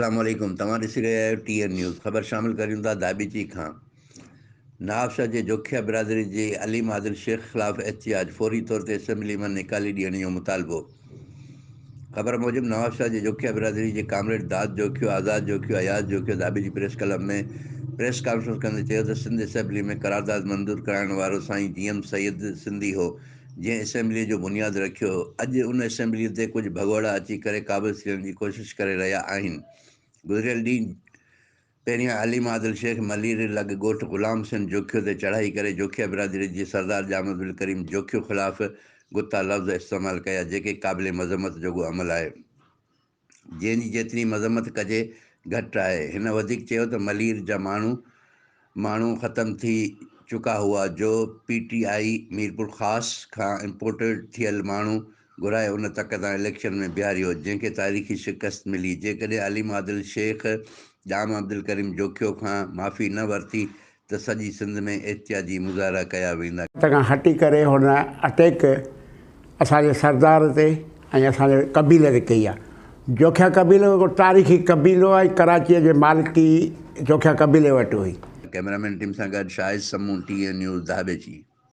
अस्सलाम वालेकुम। तव्हां ॾिसी रहिया आहियो TN न्यूज़। ख़बर शामिल करियूं था दाबिची खां। नवाब शाह जे जोखिया बिरादरी जे अलीम आदिल शेख ख़िलाफ़ एहतिजाज, फौरी तौर ते असेंबली में निकाली ॾियण जो मुतालबो। ख़बर मूजिबि नवाब शाह जे जोखिया बिरादरी जे कामरेड दाद जोखियो, आज़ाद जोखियो, अयाज़ जोखियो दाबिची प्रेस क्लब में प्रेस कॉन्फ्रेंस कंदे चयो त सिंध असेंबली में करारदाद मंज़ूर कराइण वारो साईं GM सैयद सिंधी हो, जंहिं असेंबलीअ जो बुनियादु रखियो। अॼु उन असेंबलीअ ते कुझु भॻोड़ा अची करे क़ाबिज़ थियण जी कोशिशि करे रहिया आहिनि। गुज़िरियल ॾींहुं पहिरियां अलीम आदिल शेख मलीर लॻ ॻोठु ग़ुलाम सिंध जोखियो ते चढ़ाई करे जोखिया बिरादरी जे सरदार जाम अब्दुल करीम जोखियो ख़िलाफ़ गुता लफ़्ज़ इस्तेमालु कया, जेके क़ाबिल मज़म्मत जोॻो अमल आहे, जंहिंजी जेतिरी मज़म्मत कजे घटि आहे। हिन वधीक चयो त मलीर जा माण्हू ख़तमु थी चुका हुआ, जो PTI मीरपुर ख़ासि खां इम्पोर्टेड थियल माण्हू घुराए उन तक तां इलेक्शन में बीहारियो, जंहिंखे तारीख़ी शिकस्त मिली। जेकॾहिं अलीम आदिल शेख जाम अब्दुल करीम जोखियो खां माफ़ी न वरिती त सॼी सिंध में एहतिजाजी मुज़ाहिरा कया वेंदा। खां हटी करे हुन अटैक असांजे सरदार ते ऐं असांजे कबीले ते कई आहे। जोखिया कबीलो हिकिड़ो तारीख़ी कबीलो आहे, कराचीअ जे मालिकी जोखिया कबीले वटि हुई। कैमरामैन टीम सां गॾु शाहिद समूह TN न्यूज़ दाबिची।